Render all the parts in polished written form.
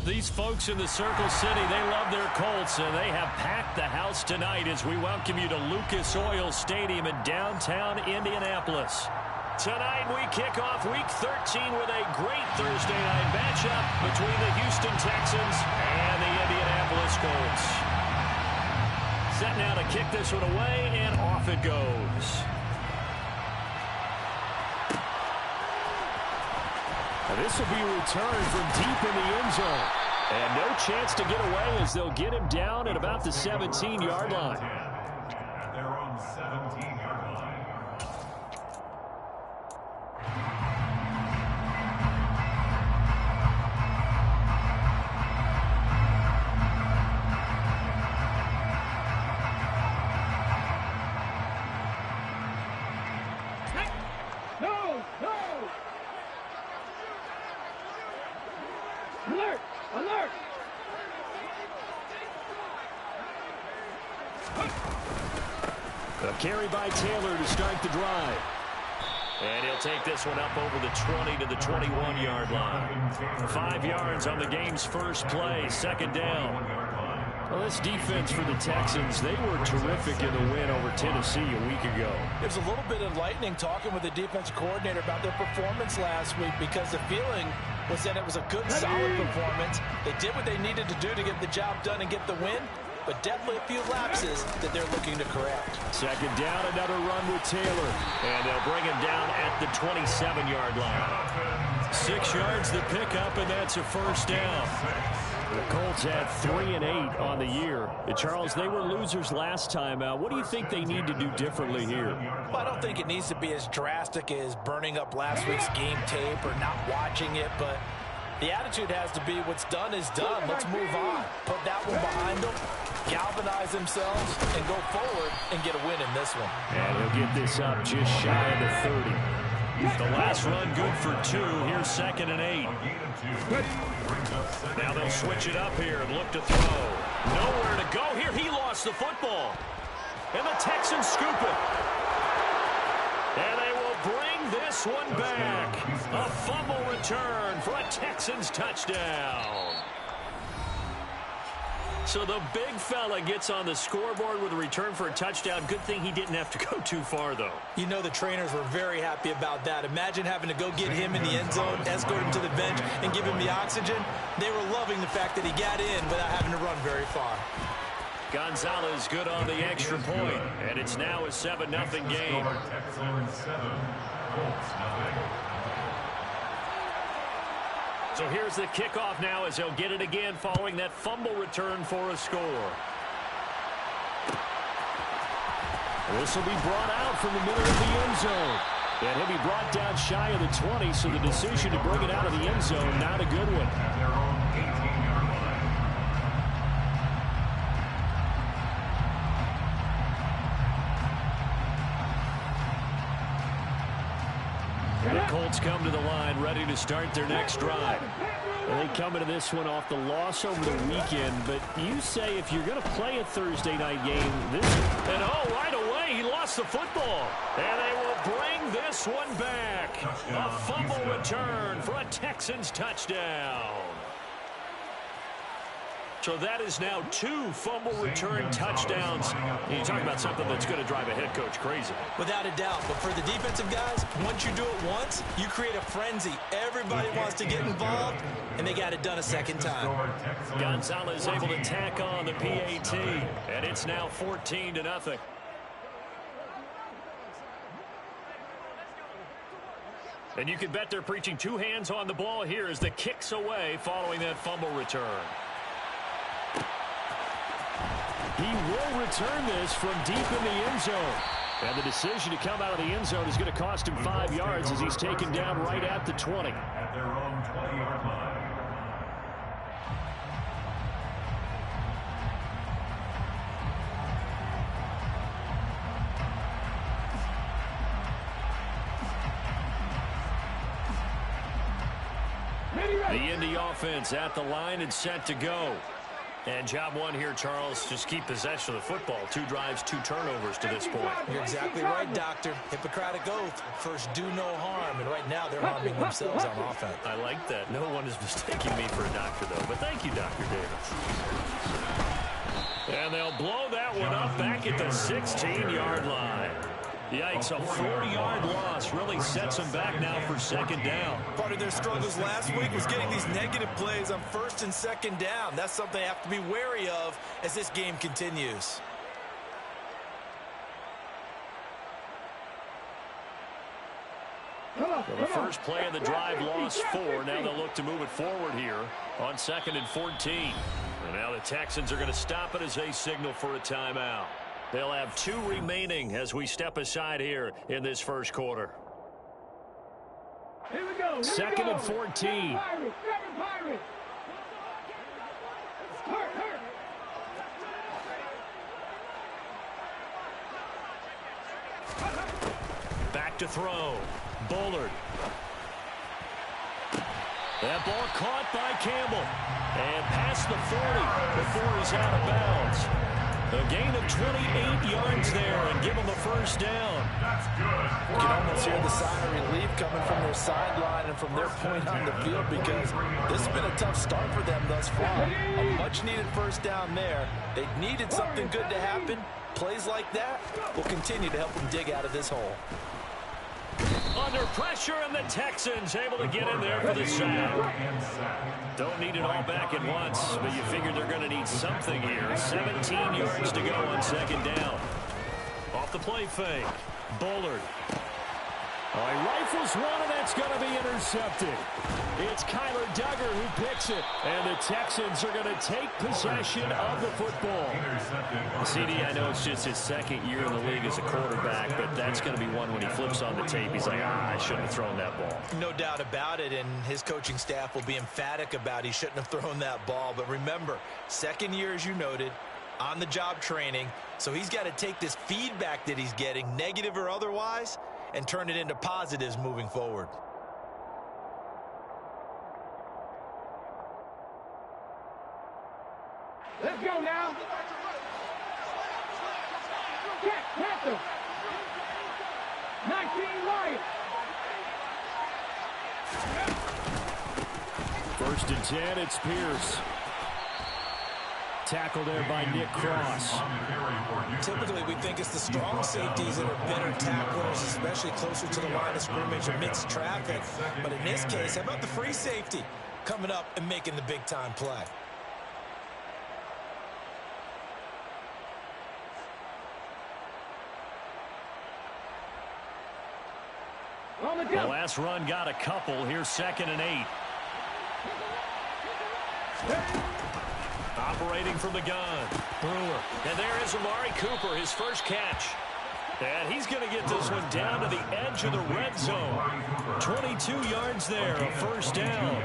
These folks in the Circle City, they love their Colts, and they have packed the house tonight as we welcome you to Lucas Oil Stadium in downtown Indianapolis. Tonight we kick off Week 13 with a great Thursday night matchup between the Houston Texans and the Indianapolis Colts. Set now to kick this one away, and off it goes. Now this will be a return from deep in the end zone. And no chance to get away as they'll get him down at about the 17-yard line. They're on the 17-yard line. Alert! Alert! A carry by Taylor to start the drive. And he'll take this one up over the 20 to the 21-yard line. 5 yards on the game's first play, second down. Well, this defense for the Texans, they were terrific in the win over Tennessee a week ago. It was a little bit enlightening talking with the defense coordinator about their performance last week, because the feeling was that it was a good, solid performance. They did what they needed to do to get the job done and get the win, but definitely a few lapses that they're looking to correct. Second down, another run with Taylor. And they'll bring him down at the 27-yard line. 6 yards to pick up, and that's a first down. The Colts had 3 and 8 on the year. Charles, they were losers last time out. What do you think they need to do differently here? Well, I don't think it needs to be as drastic as burning up last week's game tape or not watching it, but the attitude has to be what's done is done. Let's move on. Put that one behind them, galvanize themselves, and go forward and get a win in this one. And he'll get this up just shy of the 30. The last run good for 2. Here's 2nd and 8. Now they'll switch it up here and look to throw. Nowhere to go here. He lost the football. And the Texans scoop it. And they will bring this one back. A fumble return for a Texans touchdown. So the big fella gets on the scoreboard with a return for a touchdown. Good thing he didn't have to go too far, though. You know the trainers were very happy about that. Imagine having to go get him in the end zone, escort him to the bench, and give him the oxygen. They were loving the fact that he got in without having to run very far. Gonzalez good on the extra point, and it's now a 7-0 game. Texans 7, Colts 0. So here's the kickoff now as they'll get it again following that fumble return for a score. This will be brought out from the middle of the end zone. And he'll be brought down shy of the 20, so the decision to bring it out of the end zone, not a good one. At their own 18-yard line. The Colts come to the line ready to start their next drive. And they come into this one off the loss over the weekend. But you say if you're going to play a Thursday night game, this... And oh, right away, he lost the football. And they will bring this one back. A fumble return for a Texans touchdown. So that is now 2 fumble return touchdowns. You talk about something that's going to drive a head coach crazy. Without a doubt. But for the defensive guys, once you do it once, you create a frenzy. Everybody wants to get involved, and they got it done a second time. Gonzalez able to tack on the PAT, and it's now 14-0. And you can bet they're preaching 2 hands on the ball here as the kick's away following that fumble return. He will return this from deep in the end zone. And the decision to come out of the end zone is going to cost him 5 yards as he's taken down right at the 20. At their own 20-yard line. The Indy offense at the line and set to go. And job one here, Charles, just keep possession of the football. 2 drives, 2 turnovers to this point. You're exactly right, Doctor. Hippocratic oath. First, do no harm. And right now, they're harming themselves on offense. I like that. No one is mistaking me for a doctor, though. But thank you, Dr. Davis. And they'll blow that one up back at the 16-yard line. Yikes, a 4-yard loss really sets them back now for 2nd down. Part of their struggles last week was getting these negative plays on 1st and 2nd down. That's something they have to be wary of as this game continues. Well, the first play of the drive lost 4. Now they'll look to move it forward here on 2nd and 14. And now the Texans are going to stop it as they signal for a timeout. They'll have 2 remaining as we step aside here in this first quarter. Here we go. 2nd and 14. Back to throw. Bullard. That ball caught by Campbell. And past the 40 before he's out of bounds. A gain of 28 yards there and give them a first down. That's good. You can almost hear the sigh of relief coming from their sideline and from their point on the field because this has been a tough start for them thus far. A much-needed first down there. They needed something good to happen. Plays like that will continue to help them dig out of this hole. Under pressure, and the Texans able to get in there for the sack. Don't need it all back at once, but you figure they're going to need something here. 17 yards to go on 2nd down. Off the play fake. Bullard. Oh, he rifles one, and that's going to be intercepted. It's Kyler Duggar who picks it, and the Texans are going to take possession of the football. CD, I know it's just his 2nd year in the league as a quarterback, but that's going to be one when he flips on the tape. He's like, I shouldn't have thrown that ball. No doubt about it, and his coaching staff will be emphatic about he shouldn't have thrown that ball. But remember, 2nd year, as you noted, on-the-job training, so he's got to take this feedback that he's getting, negative or otherwise, and turn it into positives moving forward. Let's go now. Panther. 19 Lions. 1st and 10, it's Pierce. Tackled there by Nick Cross. Typically, we think it's the strong safeties that are better tacklers, especially closer to the line of scrimmage amidst traffic. But in this case, how about the free safety coming up and making the big-time play? The last run got a couple. Here's 2nd and 8. Operating from the gun. Brewer. And there is Amari Cooper, his first catch. And he's going to get this one down to the edge of the red zone. 22 yards there, a first down.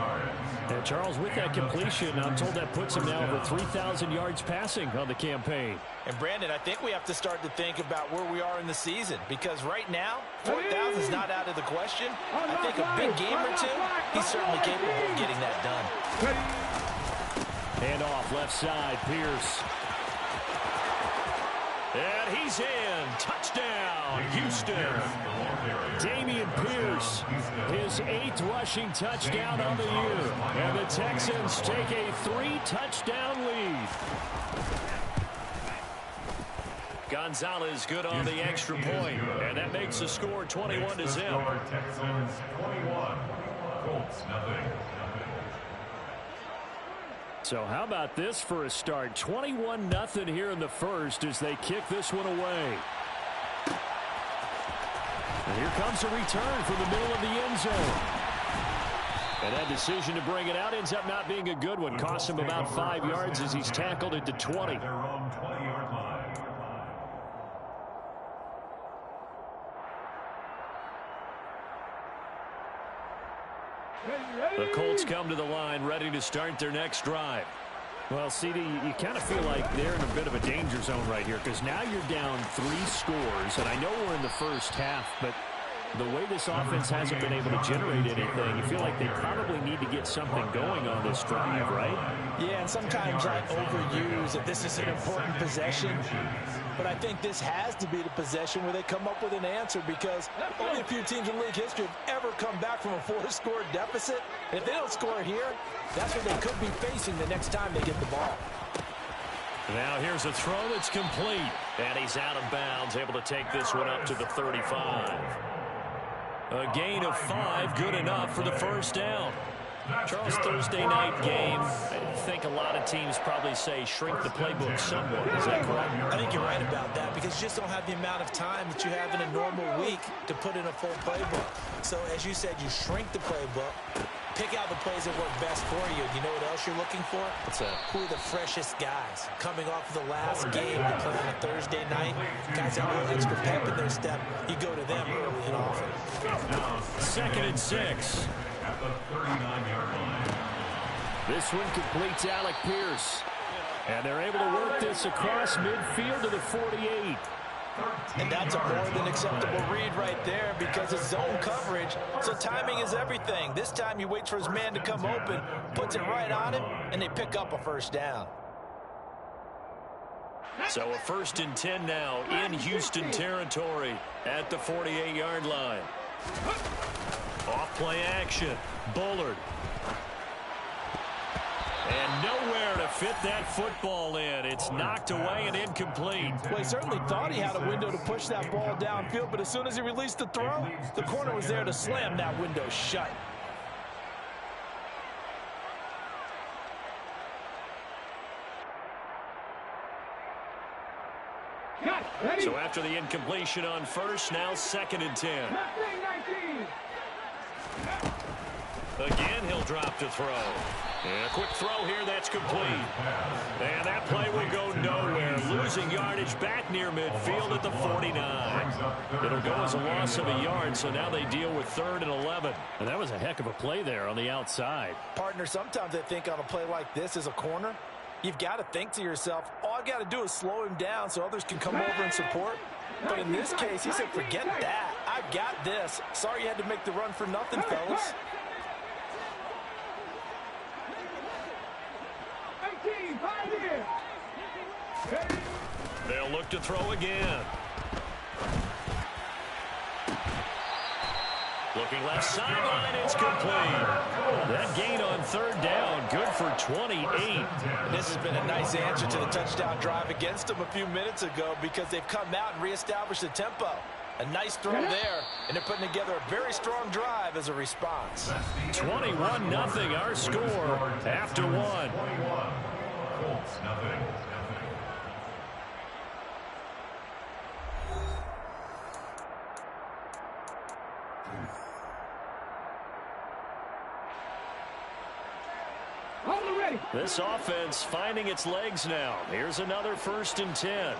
And Charles, with that completion, I'm told that puts him now over 3,000 yards passing on the campaign. And Brandon, I think we have to start to think about where we are in the season, because right now, 4,000 is not out of the question. I think a big game or two, he's certainly capable of getting that done. Hand off left side, Pierce. And he's in. Touchdown, Houston. Damian Pierce, his 8th rushing touchdown of the year. And the Texans take a 3-touchdown lead. Gonzalez good on the extra point. And that makes the score 21-0. Texans 21, Colts nothing. So how about this for a start? 21-0 here in the first as they kick this one away. And here comes a return from the middle of the end zone. And that decision to bring it out ends up not being a good one. Costs him about 5 yards as he's tackled at the 20. Their own 20-yard line. The Colts come to the line ready to start their next drive. Well, CD, you kind of feel like they're in a bit of a danger zone right here because now you're down 3 scores, and I know we're in the first half, but The way this offense hasn't been able to generate anything, you feel like they probably need to get something going on this drive, right? Yeah, and sometimes I overuse that this is an important possession. But I think this has to be the possession where they come up with an answer, because only a few teams in league history have ever come back from a 4-score deficit. And if they don't score here, that's what they could be facing the next time they get the ball. Now here's a throw that's complete. And he's out of bounds, able to take this one up to the 35. A gain of 5, good enough for the first down. Charles, Thursday night game, I think a lot of teams probably say shrink the playbook somewhat. Is that correct? I think you're right about that, because you just don't have the amount of time that you have in a normal week to put in a full playbook. So as you said, you shrink the playbook, pick out the plays that work best for you. You know what else you're looking for? What's that? Who are the freshest guys? Coming off of the last game to play on a Thursday night, guys that have a little extra pep in their step, you go to them early and often. 2nd and 6. At the 39-yard line. This one completes Alec Pierce. And they're able to work this across midfield to the 48. And that's a more than acceptable read right there, because it's zone coverage, so timing is everything. This time he waits for his man to come open, puts it right on him, and they pick up a first down. So a 1st and 10 now in Houston territory at the 48-yard line. Off-play action. Bullard. And nowhere to fit that football in. It's knocked away and incomplete. Well, he certainly thought he had a window to push that ball downfield, but as soon as he released the throw, the corner was there to slam that window shut. So after the incompletion on first, now 2nd and 10. Again, he'll drop to throw. And a quick throw here, that's complete. And that play will go nowhere. Losing yardage back near midfield at the 49. It'll go as a loss of a yard, so now they deal with 3rd and 11. And that was a heck of a play there on the outside. Partner, sometimes I think on a play like this as a corner, you've got to think to yourself, all I got to do is slow him down so others can come over and support. But in this case, he said, forget that. I've got this. Sorry you had to make the run for nothing, fellas. They'll look to throw again. Looking left sideline, it's complete. That gain on 3rd down, good for 28. This has been a nice answer to the touchdown drive against them a few minutes ago, because they've come out and reestablished the tempo. A nice throw there, and they're putting together a very strong drive as a response. 21-0 our score after 1. Colts, nothing. This offense finding its legs now. Here's another 1st and 10.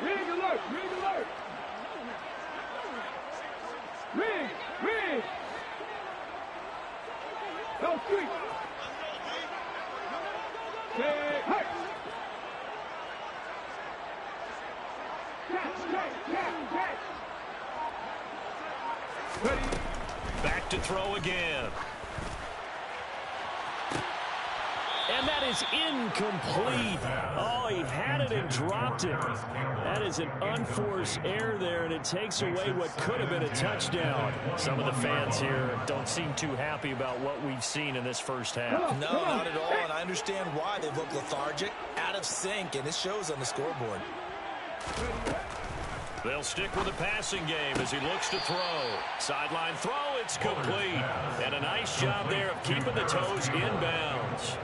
Rig alert! Rig alert! Rig! No street! Hey! Catch! Back to throw again. And that is incomplete. Oh, he had it and dropped it. That is an unforced error there, and it takes away what could have been a touchdown. Some of the fans here don't seem too happy about what we've seen in this first half. No, not at all, and I understand why. They look lethargic, out of sync, and it shows on the scoreboard. They'll stick with the passing game as he looks to throw. Sideline throw, it's complete. And a nice job there of keeping the toes inbounds.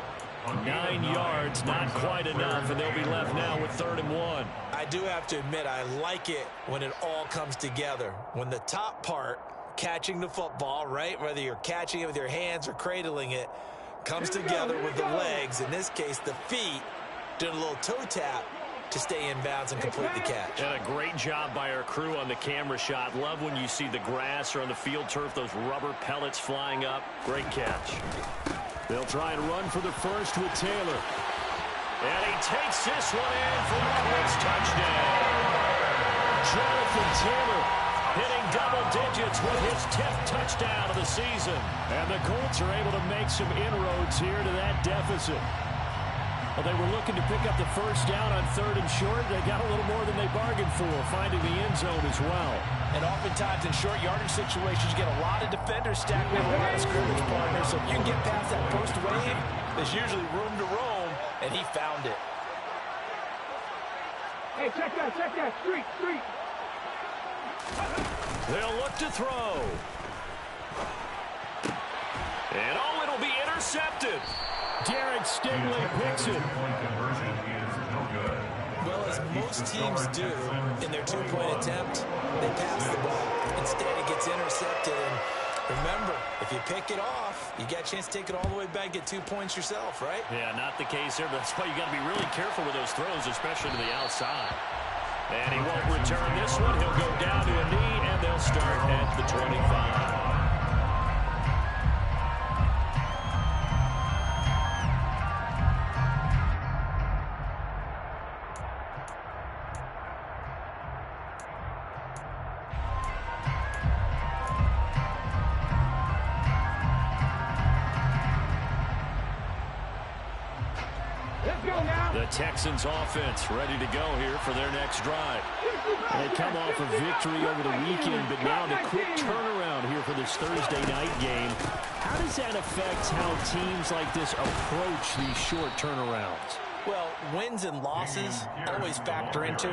9 yards, not quite enough, and they'll be left now with 3rd and 1. I do have to admit, I like it when it all comes together. When the top part, catching the football, right, whether you're catching it with your hands or cradling it, comes together with the legs, in this case the feet, doing a little toe tap to stay in bounds and complete the catch. And a great job by our crew on the camera shot. Love when you see the grass or on the field turf, those rubber pellets flying up. Great catch. They'll try and run for the first with Taylor. And he takes this one in for the Colts touchdown. Jonathan Taylor hitting double digits with his 10th touchdown of the season. And the Colts are able to make some inroads here to that deficit. Well, they were looking to pick up the first down on 3rd and short. They got a little more than they bargained for, finding the end zone as well. And oftentimes in short yardage situations, you get a lot of defenders stacked with a lot of scrimmage partners. So if you can get past that first wave, there's usually room to roam, and he found it. Hey, check that. Street. They'll look to throw. And it'll be intercepted. Derek Stingley picks it. Two-point conversion is no good. Well, as most teams do in their two-point attempt, they pass the ball. Instead, it gets intercepted. And remember, if you pick it off, you got a chance to take it all the way back, get 2 points yourself, right? Yeah, not the case here, but that's why you got to be really careful with those throws, especially to the outside. And he won't return this one. He'll go down to a knee, and they'll start at the 25. The Texans offense ready to go here for their next drive. They come off a victory over the weekend, but now the quick turnaround here for this Thursday night game. How does that affect how teams like this approach these short turnarounds? Well, wins and losses always factor into,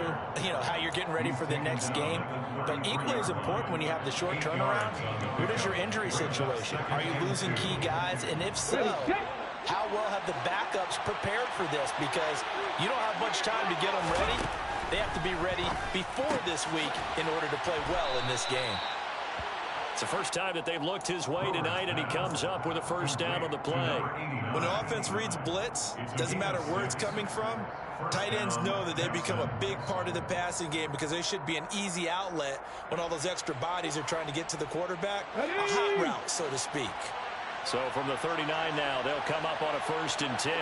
how you're getting ready for the next game. But equally as important when you have the short turnaround, what is your injury situation? Are you losing key guys? And if so, how well have the backups prepared for this? Because you don't have much time to get them ready. They have to be ready before this week in order to play well in this game. It's the first time that they've looked his way tonight, and he comes up with a first down on the play. When the offense reads blitz, doesn't matter where it's coming from, tight ends know that they become a big part of the passing game because they should be an easy outlet when all those extra bodies are trying to get to the quarterback. A hot route, so to speak. So from the 39 now, they'll come up on a 1st and 10.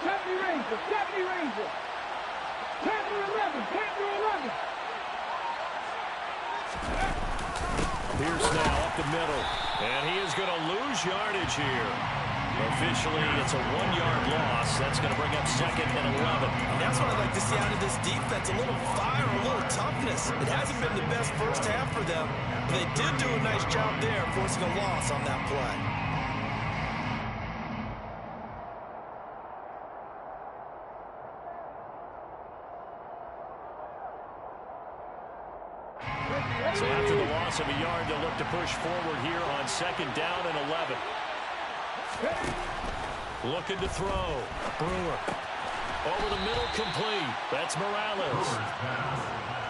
70 Rangers. 10 to 11. Pierce now up the middle, and he is going to lose yardage here. Officially, it's a 1-yard loss. That's going to bring up 2nd and 11. That's what I'd like to see out of this defense, a little fire, a little toughness. It hasn't been the best first half for them, but they did do a nice job there, forcing a loss on that play. So after the loss of a yard, they'll look to push forward here on 2nd down and 11. Looking to throw. Brewer. Over the middle, complete. That's Morales.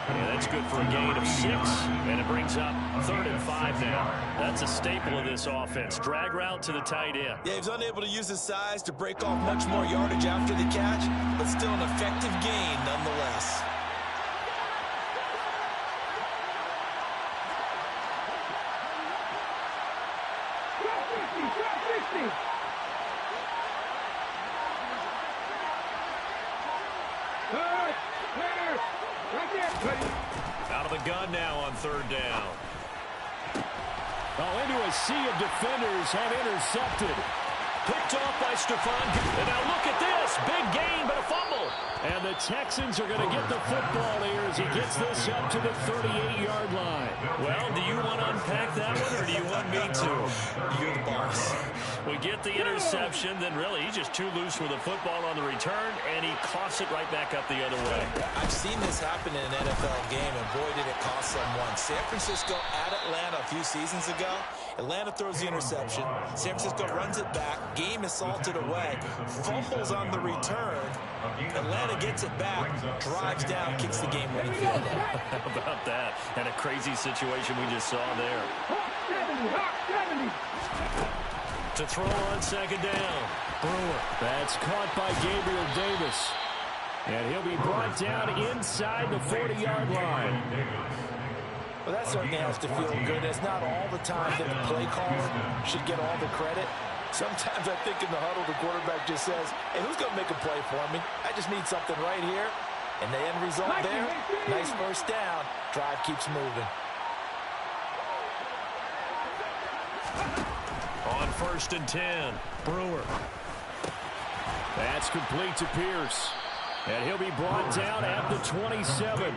Yeah, that's good for a gain of 6. And it brings up 3rd and 5 now. That's a staple of this offense. Drag route to the tight end. Yeah, he was unable to use his size to break off much more yardage after the catch, but still an effective gain nonetheless. Out of the gun now on 3rd down. Oh, into a sea of defenders, have intercepted. Picked off by Stephon. And now look at this. Big gain, but a fumble. And the Texans are going to get the football here as he gets this up to the 38-yard line. Well, do you want to unpack that one, or do you want me to? You're the boss. We get the interception, then really he's just too loose with the football on the return, and he coughs it right back up the other way. I've seen this happen in an NFL game, and boy, did it cost someone. San Francisco at Atlanta a few seasons ago. Atlanta throws the interception. San Francisco runs it back. Game is salted away. Fumbles on the return. Atlanta gets it back, drives down, kicks the game-winning field goal. How about that? And a crazy situation we just saw there. To throw on 2nd down. Brewer. That's caught by Gabriel Davis. And he'll be brought down inside the 40-yard line. Well, that certainly has to feel good. It's not all the time that the play caller should get all the credit. Sometimes I think in the huddle, the quarterback just says, hey, who's going to make a play for me? I just need something right here. And the end result there, nice first down. Drive keeps moving. On 1st and 10, Brewer. That's complete to Pierce. And he'll be brought down at the 27.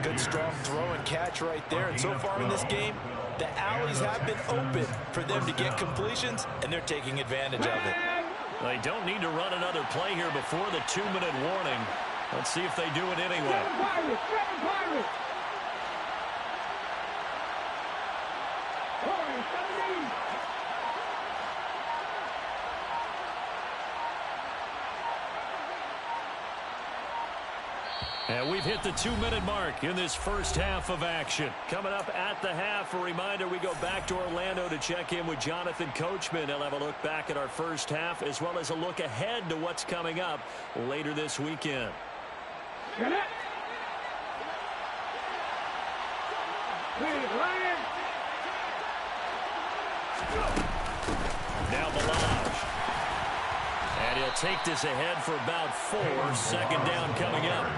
Good strong throw and catch right there. And so far in this game, the alleys have been open for them to get completions, and they're taking advantage of it. They don't need to run another play here before the 2-minute warning. Let's see if they do it anyway. Seven Pirates. And we've hit the 2-minute mark in this first half of action. Coming up at the half, a reminder, we go back to Orlando to check in with Jonathan Coachman. He'll have a look back at our first half as well as a look ahead to what's coming up later this weekend. Get it. Now Balaj. And he'll take this ahead for about 4. 2nd down coming up.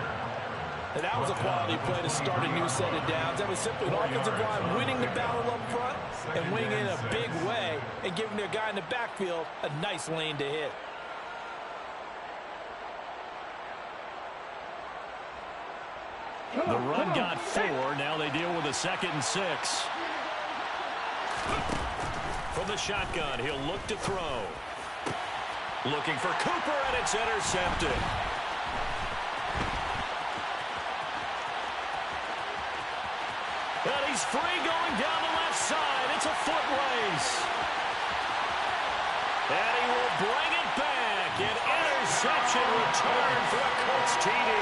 And that was a quality play to start a new set of downs. That was simply an offensive line winning the battle up front and winning in a big way and giving their guy in the backfield a nice lane to hit. The run got 4. Now they deal with a 2nd and 6. From the shotgun, he'll look to throw. Looking for Cooper, and it's intercepted. And he's free going down the left side. It's a foot race. And he will bring it back. An interception return for a Colts TD.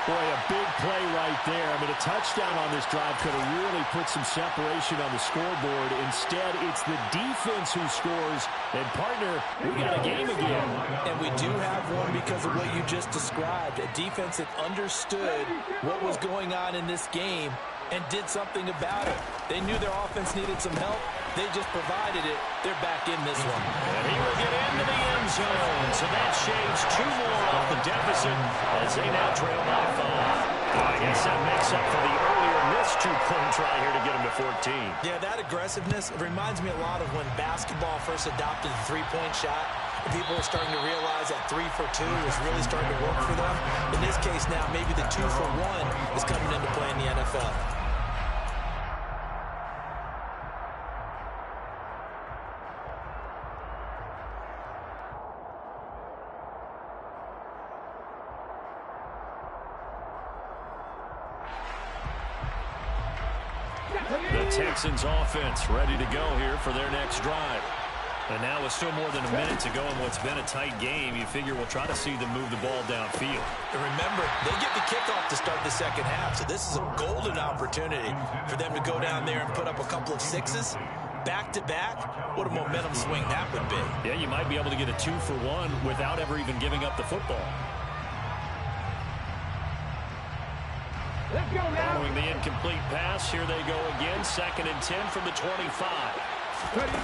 Boy, a big play right there. I mean, a touchdown on this drive could have really put some separation on the scoreboard. Instead, it's the defense who scores. And, partner, we got a game again. And we do have one because of what you just described. A defense that understood what was going on in this game and did something about it. They knew their offense needed some help. They just provided it. They're back in this one. And he will get into the end zone. So that shaves 2 more off the deficit as they now trail by 5. I guess that makes up for the earlier missed 2-point try here to get him to 14. Yeah, that aggressiveness, it reminds me a lot of when basketball first adopted the 3-point shot. And people were starting to realize that 3 for 2 was really starting to work for them. In this case now, maybe the 2 for 1 is coming into play in the NFL. The Texans offense ready to go here for their next drive. And now with still more than a minute to go in what's been a tight game, you figure we'll try to see them move the ball downfield. And remember, they get the kickoff to start the second half, so this is a golden opportunity for them to go down there and put up a couple of 6s. Back-to-back, what a momentum swing that would be. Yeah, you might be able to get a 2 for 1 without ever even giving up the football. Let's go now. Following the incomplete pass, here they go again. 2nd and 10 from the 25. Ready.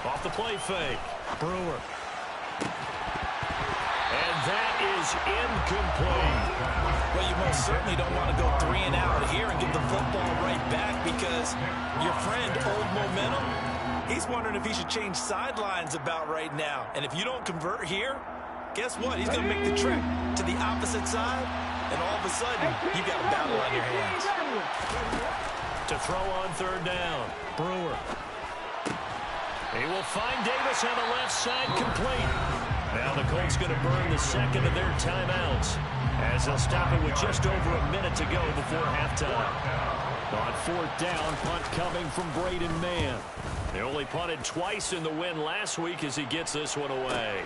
Off the play fake. Brewer. And that is incomplete. Well, you most certainly don't want to go 3 and out here and give the football right back because your friend, Old Momentum, he's wondering if he should change sidelines about right now. And if you don't convert here, guess what? He's going to make the trek to the opposite side, and all of a sudden, you've got a battle on your hands. To throw on 3rd down. Brewer. He will find Davis on the left side, complete. Now the Colts going to burn the 2nd of their timeouts as they'll stop it with just over a minute to go before halftime. On 4th down, punt coming from Braden Mann. They only punted twice in the win last week as he gets this one away.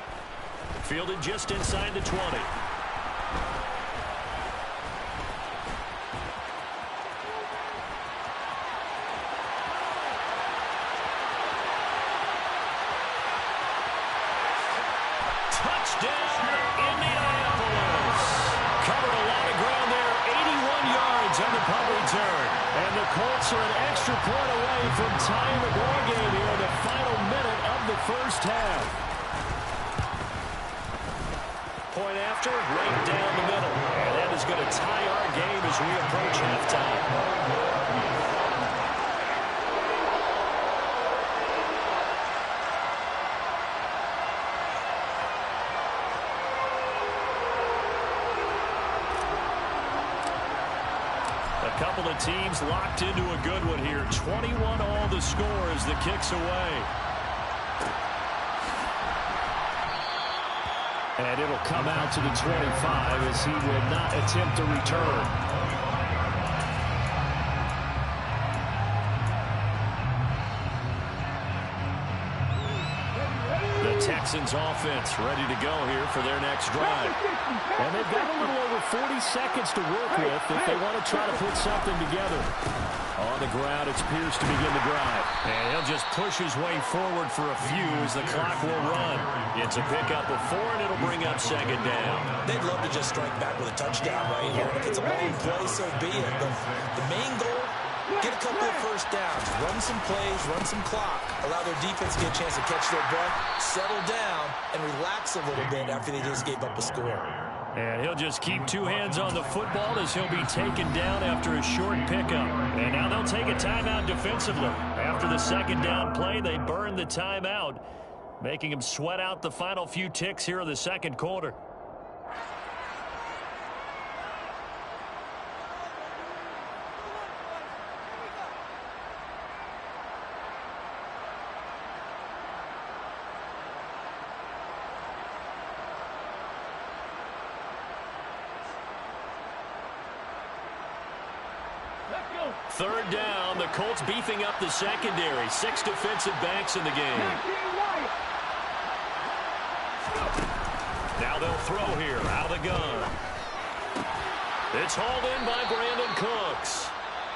Fielded just inside the 20. Touchdown, Indianapolis. Covered a lot of ground there, 81 yards on the punt return. And the Colts are an extra point away from tying the ball game here in the final minute first half. Point after, right down the middle. And that is going to tie our game as we approach halftime. A couple of teams locked into a good one here. 21 all the score as the kick's away. And it'll come out to the 25 as he will not attempt to return. The Texans offense ready to go here for their next drive. And they've got a little over 40 seconds to work with if they want to try to put something together. On the ground, it's Pierce to begin the drive. And he'll just push his way forward for a few as the clock will run. It's a pickup of 4, and it'll bring up second down. They'd love to just strike back with a touchdown right here. If it's a long play, so be it. But the main goal, get a couple of first downs, run some plays, run some clock, allow their defense to get a chance to catch their breath, settle down, and relax a little bit after they just gave up a score. And he'll just keep 2 hands on the football as he'll be taken down after a short pickup. And now they'll take a timeout defensively. After the second down play, they burn the timeout, making them sweat out the final few ticks here in the second quarter. Third down, the Colts beefing up the secondary. 6 defensive backs in the game. Now they'll throw here out of the gun. It's hauled in by Brandon Cooks.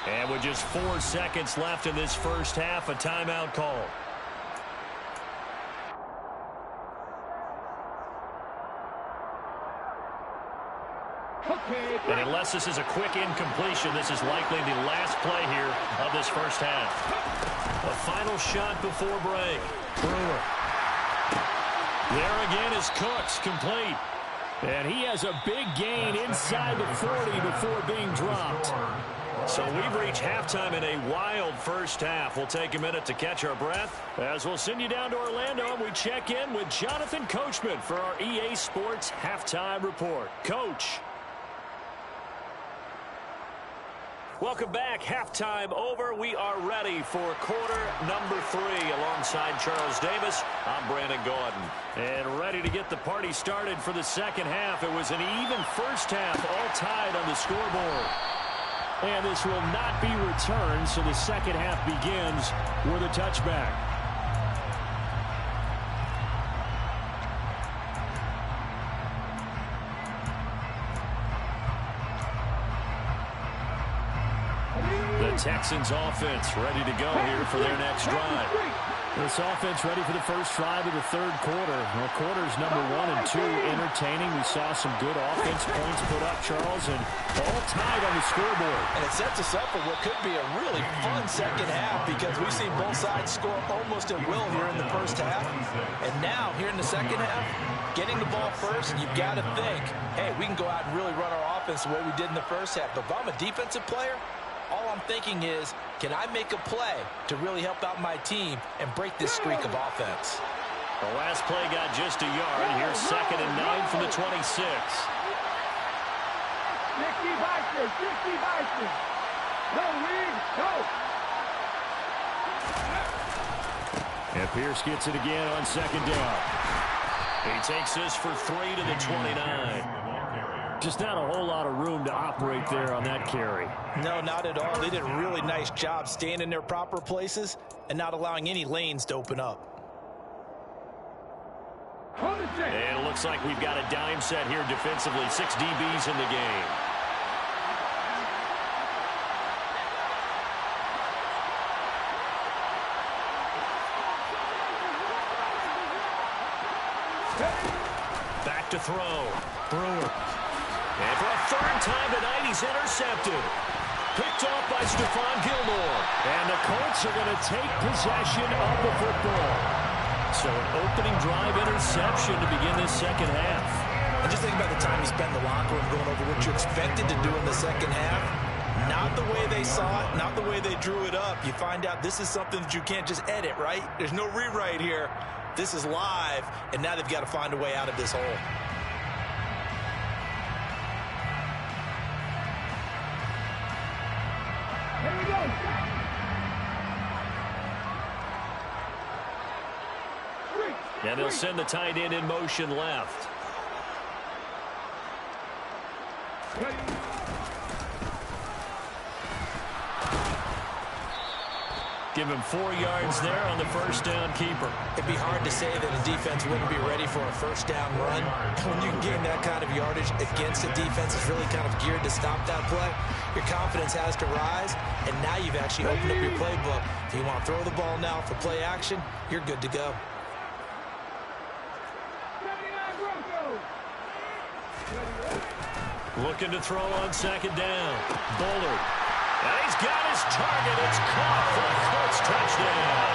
And with just 4 seconds left in this first half, a timeout call. And unless this is a quick incompletion, this is likely the last play here of this first half. A final shot before break. Brewer. There again is Cooks, complete. And he has a big gain inside the 40 before being dropped. So we've reached halftime in a wild first half. We'll take a minute to catch our breath as we'll send you down to Orlando and we check in with Jonathan Coachman for our EA Sports Halftime Report. Coach. Welcome back. Halftime over. We are ready for quarter number 3 alongside Charles Davis. I'm Brandon Gordon. And ready to get the party started for the second half. It was an even first half, all tied on the scoreboard. And this will not be returned, so the second half begins with a touchback. Texans offense ready to go here for their next drive. This offense ready for the first drive of the third quarter. Well, quarters number 1 and 2 entertaining. We saw some good offense points put up, Charles, and all tied on the scoreboard. And it sets us up for what could be a really fun second half because we've seen both sides score almost at will here in the first half. And now, here in the second half, getting the ball first, you've got to think, hey, we can go out and really run our offense the way we did in the first half. But if I'm a defensive player, all I'm thinking is, can I make a play to really help out my team and break this streak of offense? The last play got just a yard. Here's 2nd and 9 from the 26. 60 Vikings, 60 Vikings. No lead, go. And Pierce gets it again on 2nd down. He takes this for 3 to the 29. Just not a whole lot of room to operate there on that carry. No, not at all. They did a really nice job staying in their proper places and not allowing any lanes to open up. And it looks like we've got a dime set here defensively. 6 DBs in the game. Back to throw. Brewer. And for a third time tonight, he's intercepted. Picked off by Stephon Gilmore. And the Colts are going to take possession of the football. So an opening drive interception to begin this second half. And just think about the time you spent in the locker room going over what you expected to do in the second half. Not the way they saw it, not the way they drew it up. You find out this is something that you can't just edit, right? There's no rewrite here. This is live, and now they've got to find a way out of this hole. Here we go. And they'll send the tight end in motion left. Give him 4 yards there on the first down keeper. It'd be hard to say that a defense wouldn't be ready for a first down run. When you can gain that kind of yardage against a defense that's really kind of geared to stop that play, your confidence has to rise, and now you've actually opened up your playbook. If you want to throw the ball now for play action, you're good to go. Looking to throw on second down. Bullard. And he's got his target. It's caught for a Colts touchdown.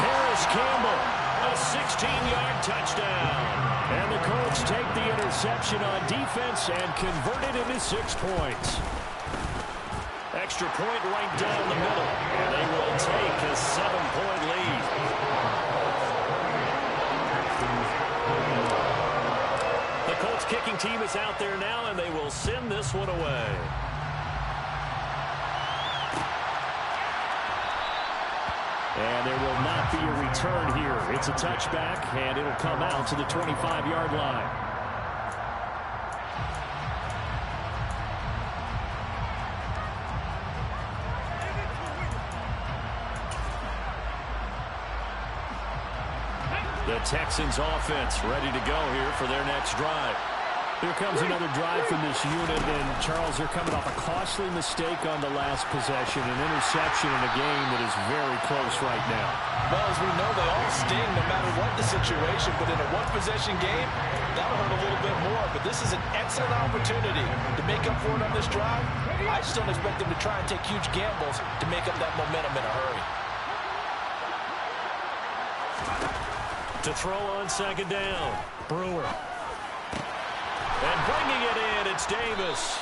Harris Campbell, a 16-yard touchdown. And the Colts take the interception on defense and convert it into 6 points. Extra point right down the middle. And they will take a 7-point lead. The Colts kicking team is out there now, and they will send this one away. And there will not be a return here. It's a touchback, and it'll come out to the 25-yard line. The Texans offense ready to go here for their next drive. Here comes another drive from this unit, and Charles, they're coming off a costly mistake on the last possession, an interception in a game that is very close right now. Well, as we know, they all sting no matter what the situation, but in a one-possession game, that'll hurt a little bit more. But this is an excellent opportunity to make up for it on this drive. I just don't expect them to try and take huge gambles to make up that momentum in a hurry. To throw on second down, Brewer. And bringing it in, it's Davis.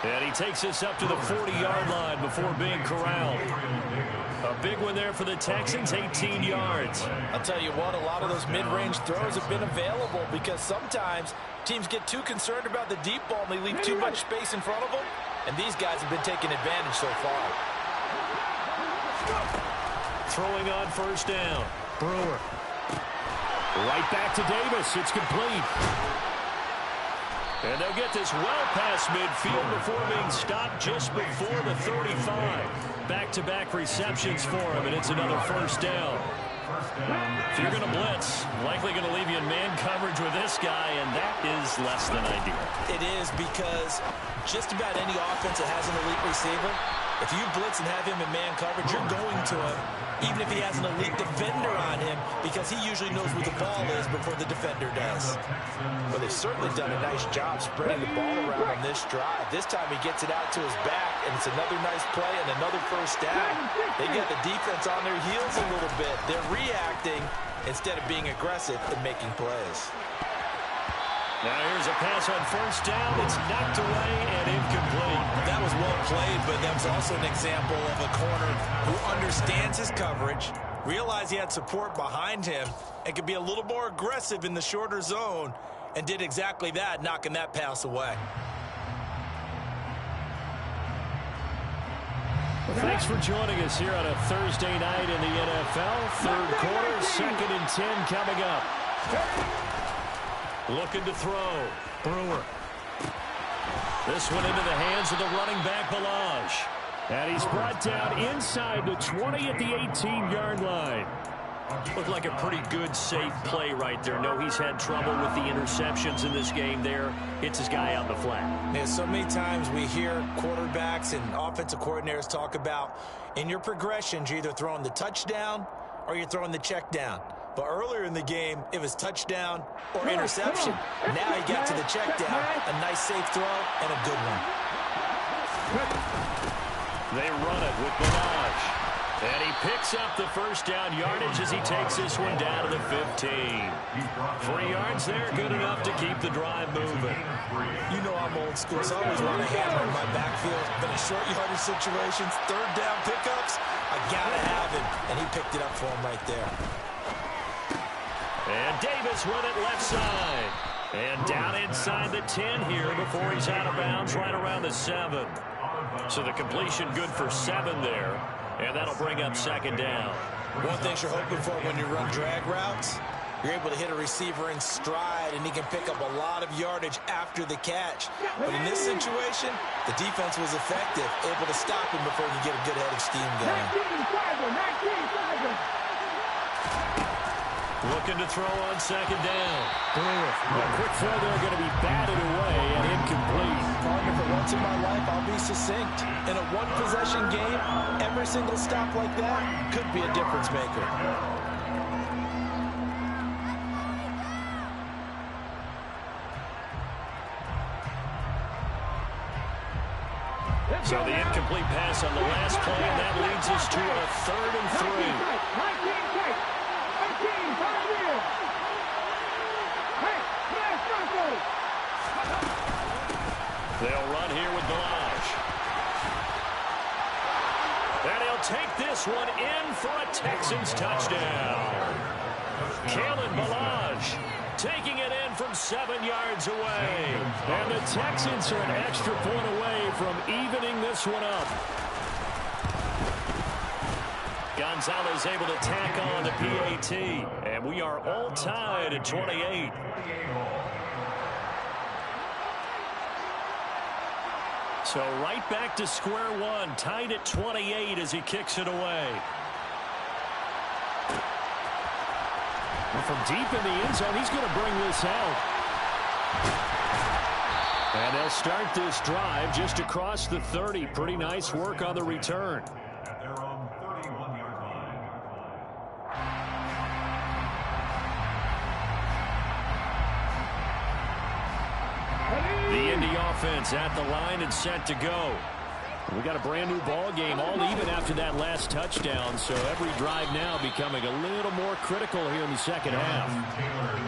And he takes us up to the 40-yard line before being corralled. A big one there for the Texans, 18 yards. I'll tell you what, a lot of those mid-range throws have been available because sometimes teams get too concerned about the deep ball and they leave too much space in front of them. And these guys have been taking advantage so far. Throwing on first down, Brewer. Right back to Davis. It's complete. And they'll get this well past midfield before being stopped just before the 35. Back-to-back receptions for him, and it's another first down. If you're going to blitz, likely going to leave you in man coverage with this guy, and that is less than ideal. It is, because just about any offense that has an elite receiver, if you blitz and have him in man coverage, you're going to him, even if he has an elite defender on him, because he usually knows where the ball is before the defender does. But they've certainly done a nice job spreading the ball around on this drive. This time he gets it out to his back, and it's another nice play and another first down. They got the defense on their heels a little bit. They're reacting instead of being aggressive and making plays. Now here's a pass on first down. It's knocked away and incomplete. That was well played, but that was also an example of a corner who understands his coverage, realized he had support behind him, and could be a little more aggressive in the shorter zone, and did exactly that, knocking that pass away. Well, thanks for joining us here on a Thursday night in the NFL. Third quarter, 2nd and 10 coming up. Looking to throw. Brewer. This one into the hands of the running back, Balaj. And he's brought down inside the 20 at the 18-yard line. Looked like a pretty good, safe play right there. No, he's had trouble with the interceptions in this game there. Hits his guy out in the flat. Yeah, so many times we hear quarterbacks and offensive coordinators talk about in your progressions, you're either throwing the touchdown or you're throwing the check down. But earlier in the game, it was touchdown or interception. Now he got to the check down. A nice safe throw and a good one. They run it with Balaj. And he picks up the first down yardage as he takes this one down to the 15. 3 yards there, good enough to keep the drive moving. You know I'm old school, so I always want to hammer in my backfield. But in short yardage situations, third down pickups, I got to have him. And he picked it up for him right there. And Davis with it left side. And down inside the 10 here before he's out of bounds right around the 7. So the completion good for 7 there. And that'll bring up second down. One thing you're hoping for when you run drag routes, you're able to hit a receiver in stride, and he can pick up a lot of yardage after the catch. But in this situation, the defense was effective, able to stop him before he could get a good head of steam going. Looking to throw on second down. A quick throw there going to be batted away and incomplete. Partner, for once in my life, I'll be succinct. In a one-possession game, every single stop like that could be a difference maker. So the incomplete pass on the last play, and that leads us to a 3rd and 3. They'll run here with Balaj. And he'll take this one in for a Texans touchdown. Kalen Balaj taking it in from 7 yards away. And the Texans are an extra point away from evening this one up. Gonzalez able to tack on the PAT. And we are all tied at 28. So right back to square one, tied at 28 as he kicks it away. And from deep in the end zone, he's going to bring this out. And they'll start this drive just across the 30. Pretty nice work on the return. At their own 31-yard line. The Indy offense at the line and set to go. We got a brand new ball game, all even after that last touchdown. So every drive now becoming a little more critical here in the second half.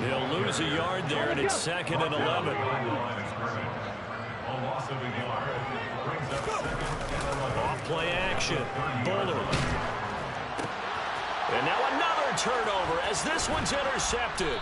They'll lose a yard there, and it's 2nd and 11. Off play action. Buller. And now another turnover as this one's intercepted.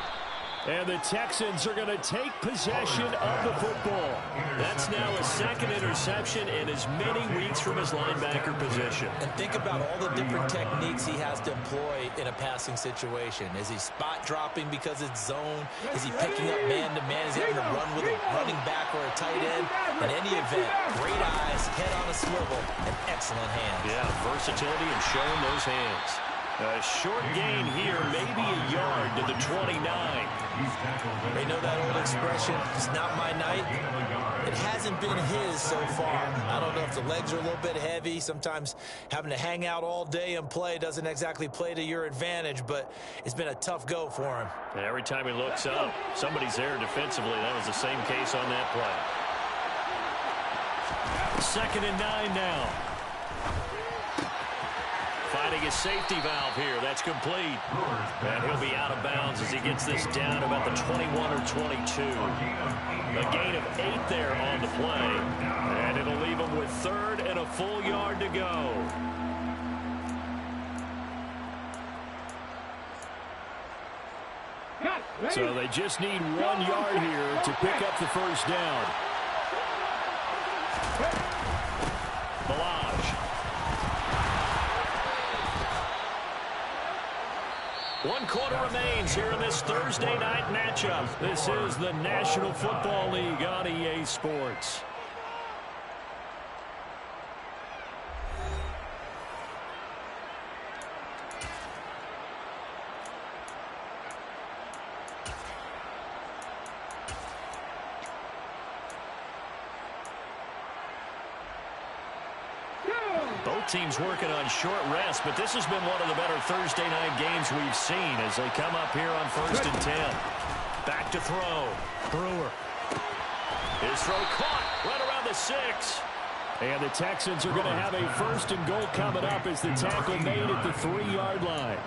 And the Texans are going to take possession of the football. That's now a 2nd interception in as many weeks from his linebacker position. And think about all the different techniques he has to employ in a passing situation. Is he spot dropping because it's zone? Is he picking up man-to-man? Is he having to run with a running back or a tight end? In any event, great eyes, head on a swivel, and excellent hands. Yeah, versatility and showing those hands. A short gain here, maybe a yard to the 29. They know that old expression, it's not my night. It hasn't been his so far. I don't know if the legs are a little bit heavy. Sometimes having to hang out all day and play doesn't exactly play to your advantage, but it's been a tough go for him. And every time he looks up, somebody's there defensively. That was the same case on that play. 2nd and 9 now. Finding a safety valve here. That's complete. And he'll be out of bounds as he gets this down about the 21 or 22. A gain of 8 there on the play. And it'll leave him with 3rd and a full yard to go. So they just need 1 yard here to pick up the first down. Balaj. 1 quarter remains here in this Thursday night matchup. This is the National Football League on EA Sports. Both teams working on short rest, but this has been one of the better Thursday night games we've seen as they come up here on 1st and 10. Back to throw. Brewer. His throw caught right around the 6. And the Texans are going to have a 1st and goal coming up as the tackle made at the 3-yard line.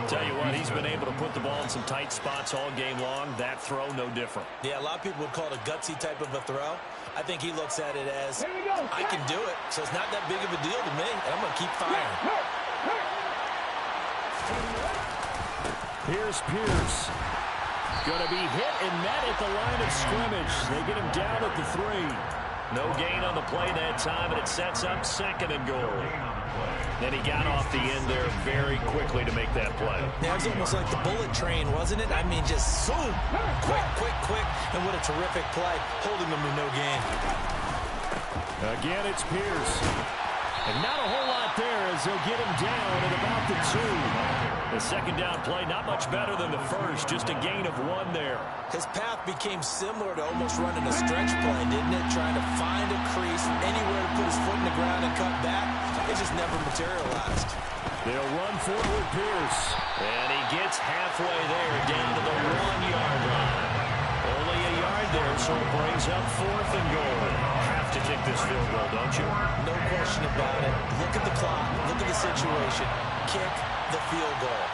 Tell you what, he's been able to put the ball in some tight spots all game long. That throw, no different. Yeah, a lot of people would call it a gutsy type of a throw. I think he looks at it as, I can do it, so it's not that big of a deal to me, and I'm going to keep firing. Here's Pierce. Going to be hit and met at the line of scrimmage. They get him down at the 3. No gain on the play that time, and it sets up 2nd and goal. Then he got off the end there very quickly to make that play. Yeah, it was almost like the bullet train, wasn't it? I mean, just zoom. Quick, and what a terrific play, holding them to no gain. Again, it's Pierce. And not a whole lot there as they'll get him down at about the 2. The 2nd down play, not much better than the 1st, just a gain of 1 there. His path became similar to almost running a stretch play, didn't it? Trying to find a crease, anywhere to put his foot in the ground and cut back. It just never materialized. They'll run forward Pierce. And he gets halfway there, down to the 1-yard line. Only a yard there, so it brings up 4th and goal. Have to kick this field goal, don't you? No question about it. Look at the clock. Look at the situation. Kick the field goal.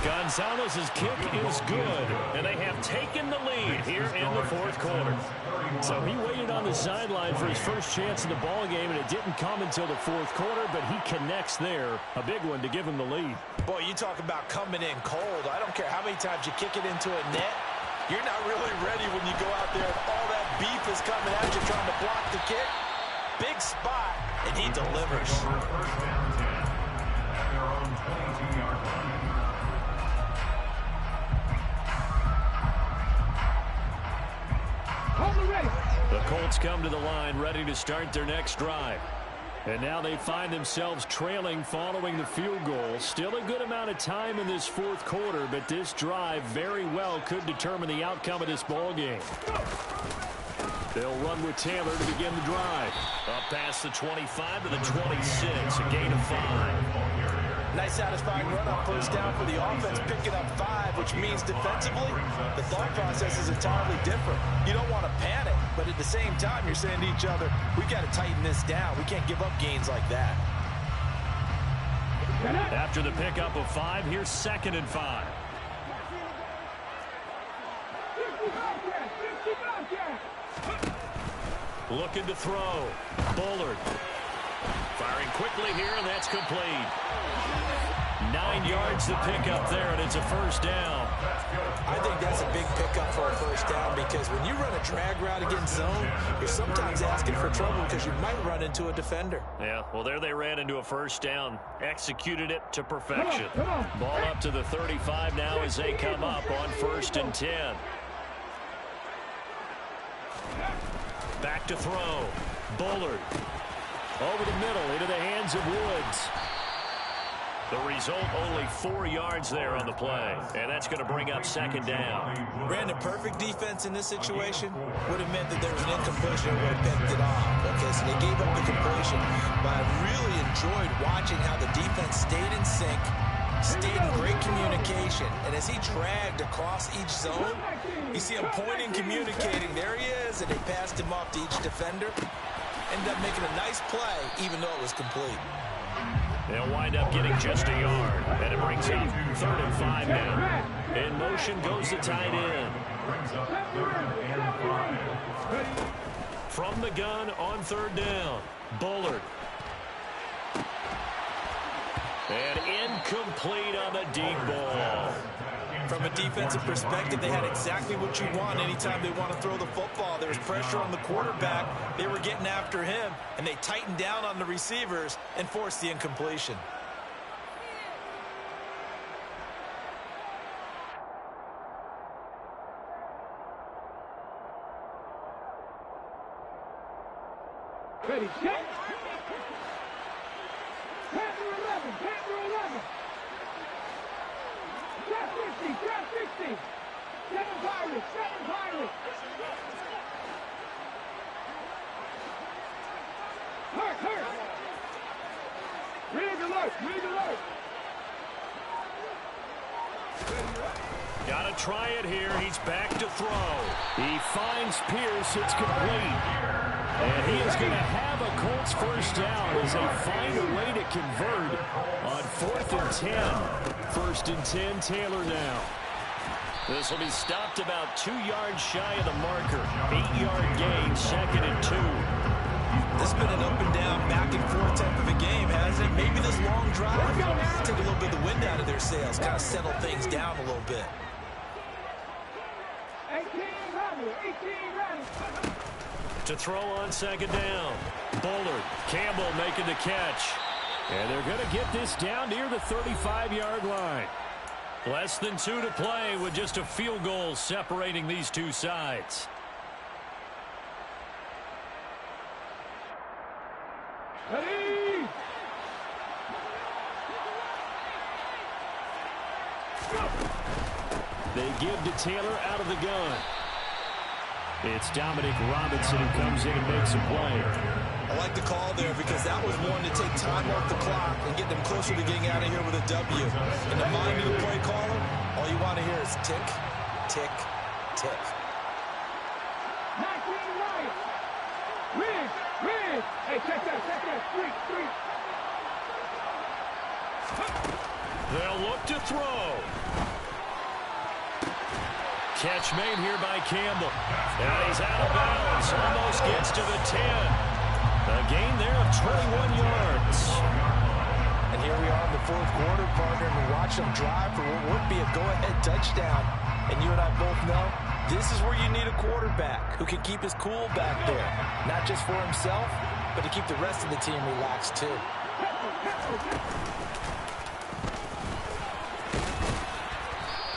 Gonzalez's kick is good, and they have taken the lead here in the 4th quarter. So he waited on the sideline for his first chance in the ball game, and it didn't come until the 4th quarter, but he connects there. A big one to give him the lead. Boy, you talk about coming in cold. I don't care how many times you kick it into a net. You're not really ready when you go out there and all that beef is coming at you trying to block the kick. Big spot, and he delivers. First down 10 at their own 22-yard line. The Colts come to the line ready to start their next drive. And now they find themselves trailing following the field goal. Still a good amount of time in this 4th quarter, but this drive very well could determine the outcome of this ball game. They'll run with Taylor to begin the drive. Up past the 25 to the 26, a gain of 5. Nice satisfying run on 1st down for the offense, picking up 5, which means defensively, the thought process is entirely different. You don't want to panic, but at the same time, you're saying to each other, we've got to tighten this down. We can't give up gains like that. After the pickup of 5, here's 2nd and 5. Looking to throw. Bullard. Firing quickly here, and that's complete. 9 yards to pick up there, and it's a 1st down. I think that's a big pickup for a 1st down because when you run a drag route against zone, you're sometimes asking for trouble because you might run into a defender. Yeah, well, there they ran into a 1st down. Executed it to perfection. Ball up to the 35 now as they come up on 1st and 10. Back to throw. Bullard. Over the middle into the hands of Woods. The result, only 4 yards there on the play. And that's going to bring up 2nd down. Brandon, perfect defense in this situation would have meant that there was an incompletion and would have picked it off. Okay, so they gave up the completion. But I really enjoyed watching how the defense stayed in sync, stayed in great communication. And as he dragged across each zone, you see him pointing, communicating. There he is, and they passed him off to each defender. Ended up making a nice play, even though it was complete. They'll wind up getting just a yard, and it brings up 3rd and 5 now. In motion goes the tight end. Brings up 3rd and 5. From the gun on 3rd down, Bullard. And incomplete on the deep ball. From a defensive perspective, they had exactly what you want anytime they want to throw the football. There was pressure on the quarterback. They were getting after him, and they tightened down on the receivers and forced the incompletion. Ready, check. Panther 11, Panther 11. Trap 60, trap 60. 7 Pirates, 7 Pirates. Hurt. Rig alert, rig alert. Got to try it here. He's back to throw. He finds Pierce. It's complete. And he is going to have a Colts first down as they find a way to convert on 4th and 10. 1st and 10, Taylor now. This will be stopped about 2 yards shy of the marker. 8-yard gain, 2nd and 2. This has been an up and down, back and forth type of a game, hasn't it? Maybe this long drive take a little bit of the wind out of their sails, kind of settle things down a little bit. 18 ready. To throw on 2nd down. Bullard, Campbell making the catch. And they're going to get this down near the 35-yard line. Less than 2 to play with just a field goal separating these two sides. Ready. They give to Taylor out of the gun. It's Dominic Robinson who comes in and makes a play. I like the call there because that was one to take time off the clock and get them closer to getting out of here with a W. In the mind of the play caller, all you want to hear is tick, tick, tick. 19 right. Rig. Hey, check that. Street. They'll look to throw. Catch made here by Campbell. And he's out of bounds. Almost gets to the 10. A gain there of 21 yards. And here we are in the 4th quarter, partner, and we watch them drive for what would be a go-ahead touchdown. And you and I both know this is where you need a quarterback who can keep his cool back there. Not just for himself, but to keep the rest of the team relaxed too.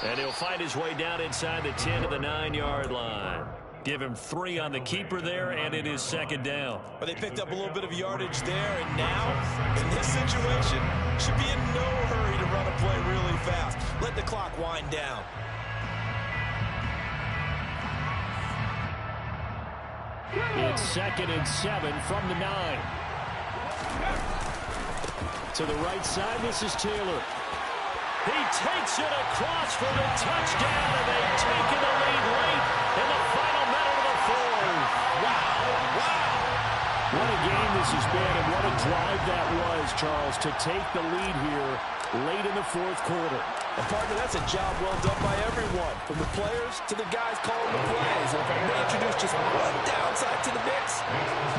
And he'll find his way down inside the 10 to the 9-yard line. Give him 3 on the keeper there, and it is 2nd down. But they picked up a little bit of yardage there, and now, in this situation, should be in no hurry to run a play really fast. Let the clock wind down. It's 2nd and 7 from the 9. To the right side, this is Taylor. He takes it across for the touchdown, and they've taken the lead late in the final minute of the 4th. Wow. What a game this has been, and what a drive that was, Charles, to take the lead here late in the 4th quarter. And partner, that's a job well done by everyone, from the players to the guys calling the plays. And if I may introduce just one downside to the mix,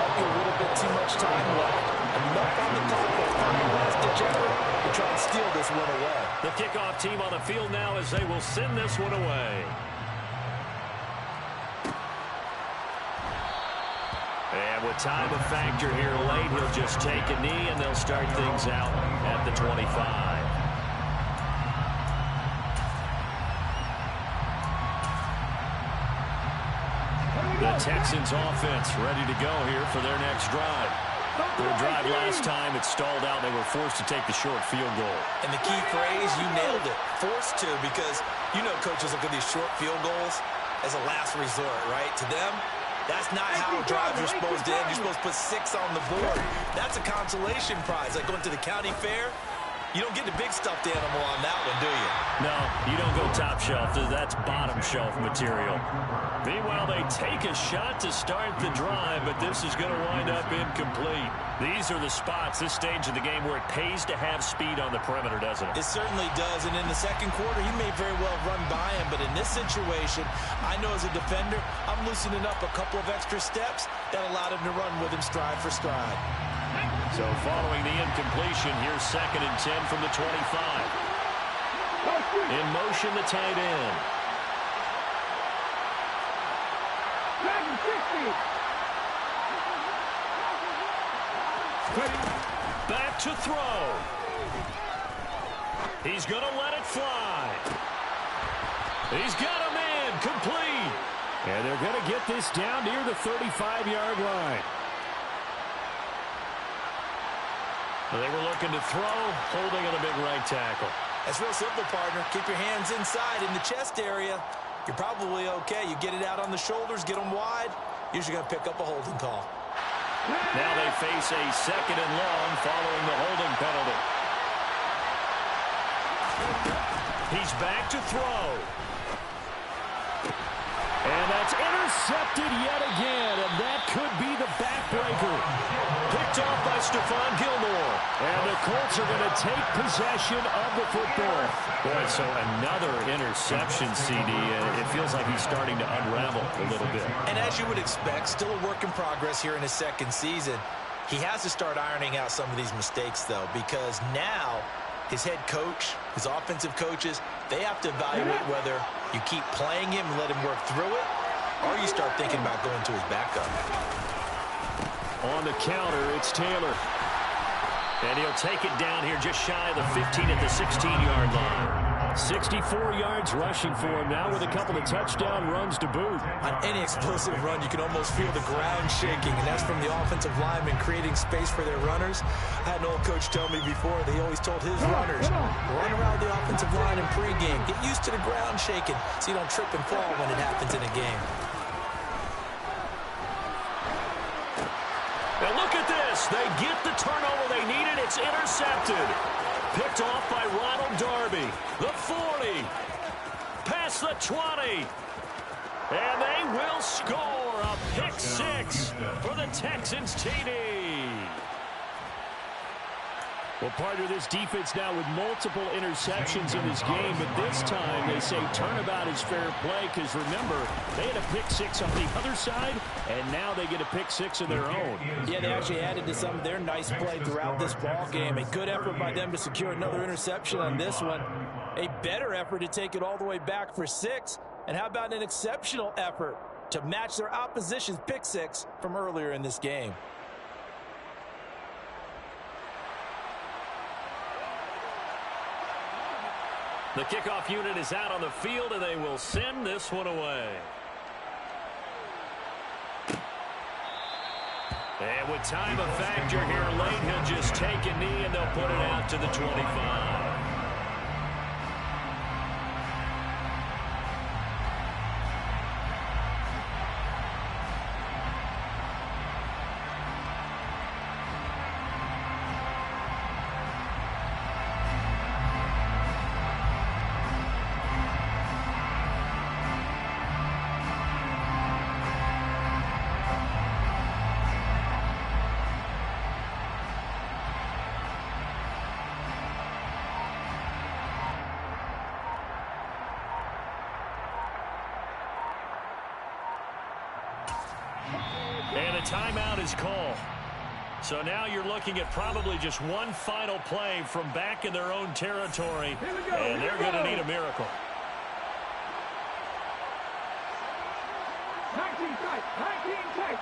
might be a little bit too much time left. Enough on the clock for a last degenerate to try and steal this one away. The kickoff team on the field now as they will send this one away. And with time a factor here late, he'll just take a knee and they'll start things out at the 25. The Texans offense ready to go here for their next drive. Their drive last time, it stalled out. They were forced to take the short field goal. And the key phrase, you nailed it, forced to, because you know coaches look at these short field goals as a last resort, right? To them, that's not how drives are supposed to end. You're supposed to put 6 on the board. That's a consolation prize. Like going to the county fair, you don't get the big stuffed animal on that one, do you? No, you don't go top shelf. That's bottom shelf material. Meanwhile, they take a shot to start the drive, but this is going to wind up incomplete. These are the spots, this stage of the game, where it pays to have speed on the perimeter, doesn't it? It certainly does, and in the 2nd quarter, he may very well run by him, but in this situation, I know as a defender, I'm loosening up a couple of extra steps that allowed him to run with him stride for stride. So following the incompletion, here's 2nd and 10 from the 25. In motion, the tight end. Back to throw. He's going to let it fly. He's got a man complete. And they're going to get this down near the 35-yard line. They were looking to throw, holding on the big right tackle. That's real simple, partner. Keep your hands inside in the chest area. You're probably okay. You get it out on the shoulders, get them wide. Usually going to pick up a holding call. Now they face a 2nd and long following the holding penalty. He's back to throw. intercepted yet again, and that could be the backbreaker. Picked off by Stephon Gilmore. And the Colts are going to take possession of the football. Boy, so another interception, CD. It feels like he's starting to unravel a little bit. And as you would expect, still a work in progress here in his second season. He has to start ironing out some of these mistakes, though, because now his head coach, his offensive coaches, they have to evaluate whether you keep playing him and let him work through it, or you start thinking about going to his backup. On the counter, it's Taylor. And he'll take it down here just shy of the 15 at the 16-yard line. 64 yards rushing for him now with a couple of touchdown runs to boot. On any explosive run, you can almost feel the ground shaking, and that's from the offensive linemen creating space for their runners. I had an old coach tell me before, they always told his runners, run around the offensive line in pregame. Get used to the ground shaking so you don't trip and fall when it happens in a game. And look at this. They get the turnover they needed. It's intercepted. Picked off by Ronald Darby. The 40. Past the 20. And they will score a pick six for the Texans TD. Well, part of this defense now with multiple interceptions in this game, but this time they say turnabout is fair play because, remember, they had a pick six on the other side, and now they get a pick six of their own. Yeah, they actually added to some of their nice play throughout this ball game. A good effort by them to secure another interception on this one. A better effort to take it all the way back for six. And how about an exceptional effort to match their opposition's pick six from earlier in this game? The kickoff unit is out on the field, and they will send this one away. And with time a factor here late, he'll just take a knee, and they'll put it out to the 25. And a timeout is called. So now you're looking at probably just one final play from back in their own territory, and they're going to need a miracle. 19 tights, 19 tights.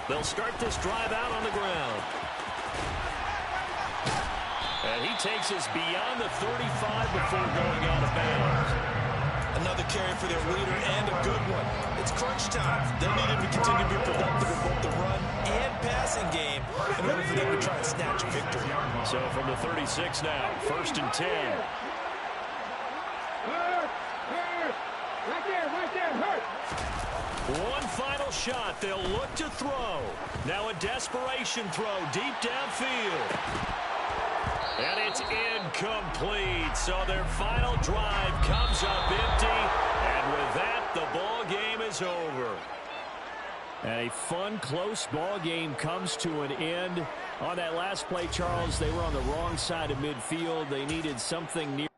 They'll start this drive out on the ground. And he takes us beyond the 35 before going out of bounds. Another carry for their leader and a good one. It's crunch time. They'll need him to continue to be productive in both the run and passing game in order for them to try and snatch a victory. So from the 36 now, 1st and 10. Right there, hurt. One final shot. They'll look to throw. Now a desperation throw deep downfield. And it's incomplete. So their final drive comes up empty. And with that, the ball game is over. And a fun, close ball game comes to an end. On that last play, Charles, they were on the wrong side of midfield. They needed something near.